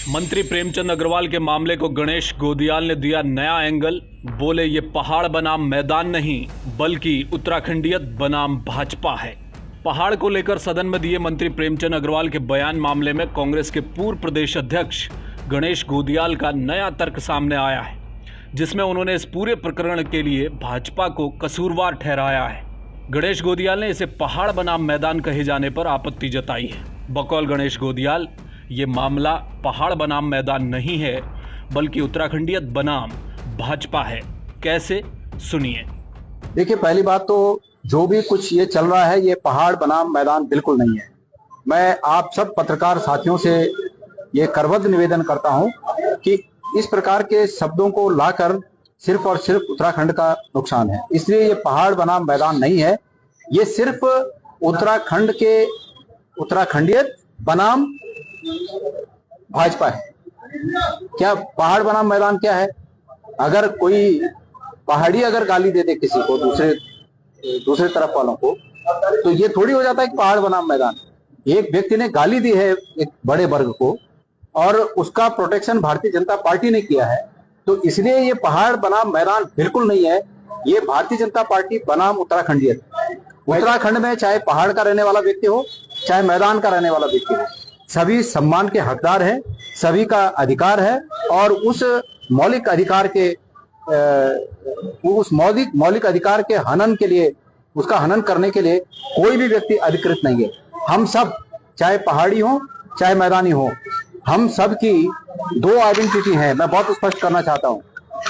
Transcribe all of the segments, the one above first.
मंत्री प्रेमचंद अग्रवाल के मामले को गणेश गोदियाल ने दिया नया एंगल। बोले ये पहाड़ बनाम मैदान नहीं बल्कि उत्तराखंडियत बनाम भाजपा है। पहाड़ को लेकर सदन में दिए मंत्री प्रेमचंद अग्रवाल के बयान मामले में कांग्रेस के पूर्व प्रदेश अध्यक्ष गणेश गोदियाल का नया तर्क सामने आया है, जिसमें उन्होंने इस पूरे प्रकरण के लिए भाजपा को कसूरवार ठहराया है। गणेश गोदियाल ने इसे पहाड़ बनाम मैदान कहे जाने पर आपत्ति जताई है। बकौल गणेश गोदियाल, ये मामला पहाड़ बनाम मैदान नहीं है बल्कि उत्तराखंडियत बनाम भाजपा है। कैसे, सुनिए। देखिए, पहली बात तो जो भी कुछ ये चल रहा है ये पहाड़ बनाम मैदान बिल्कुल नहीं है। मैं आप सब पत्रकार साथियों से ये करबद्ध निवेदन करता हूं कि इस प्रकार के शब्दों को लाकर सिर्फ और सिर्फ उत्तराखंड का नुकसान है, इसलिए ये पहाड़ बनाम मैदान नहीं है। ये सिर्फ उत्तराखंड के उत्तराखंडियत बनाम भाजपा है। क्या पहाड़ बनाम मैदान क्या है? अगर कोई पहाड़ी अगर गाली दे दे किसी को, दूसरे तरफ वालों को, तो ये थोड़ी हो जाता है कि पहाड़ बनाम मैदान। एक व्यक्ति ने गाली दी है एक बड़े वर्ग को और उसका प्रोटेक्शन भारतीय जनता पार्टी ने किया है, तो इसलिए ये पहाड़ बनाम मैदान बिल्कुल नहीं है। ये भारतीय जनता पार्टी बनाम उत्तराखंडियत। उत्तराखंड में चाहे पहाड़ का रहने वाला व्यक्ति हो चाहे मैदान का रहने वाला व्यक्ति हो, सभी सम्मान के हकदार हैं, सभी का अधिकार है और उस मौलिक अधिकार के हनन के लिए, उसका हनन करने के लिए कोई भी व्यक्ति अधिकृत नहीं है। हम सब, चाहे पहाड़ी हो चाहे मैदानी हो, हम सब की दो आइडेंटिटी है। मैं बहुत स्पष्ट करना चाहता हूं,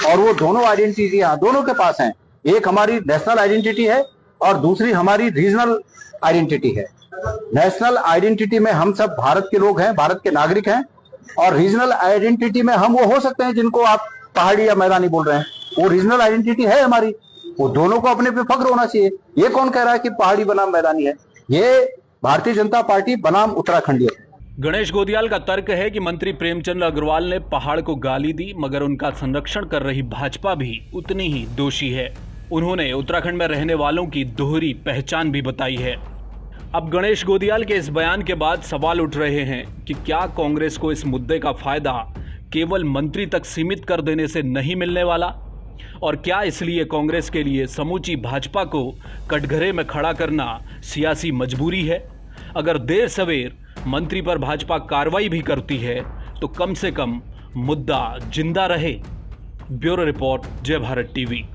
और वो दोनों आइडेंटिटी दोनों के पास हैं। एक हमारी नेशनल आइडेंटिटी है और दूसरी हमारी रीजनल आइडेंटिटी है। नेशनल आइडेंटिटी में हम सब भारत के लोग हैं, भारत के नागरिक हैं, और रीजनल आइडेंटिटी में हम वो हो सकते हैं जिनको आप पहाड़ी या मैदानी बोल रहे हैं। वो रीजनल आइडेंटिटी है हमारी, वो दोनों को अपने पे फख्र होना चाहिए। ये कौन कह रहा है कि पहाड़ी बनाम मैदानी है? ये भारतीय जनता पार्टी बनाम उत्तराखंडियत है। गणेश गोदियाल का तर्क है कि मंत्री प्रेमचंद अग्रवाल ने पहाड़ को गाली दी, मगर उनका संरक्षण कर रही भाजपा भी उतनी ही दोषी है। उन्होंने उत्तराखंड में रहने वालों की दोहरी पहचान भी बताई है। अब गणेश गोदियाल के इस बयान के बाद सवाल उठ रहे हैं कि क्या कांग्रेस को इस मुद्दे का फायदा केवल मंत्री तक सीमित कर देने से नहीं मिलने वाला, और क्या इसलिए कांग्रेस के लिए समूची भाजपा को कटघरे में खड़ा करना सियासी मजबूरी है? अगर देर सवेर मंत्री पर भाजपा कार्रवाई भी करती है तो कम से कम मुद्दा जिंदा रहे। ब्यूरो रिपोर्ट, जय भारत टीवी।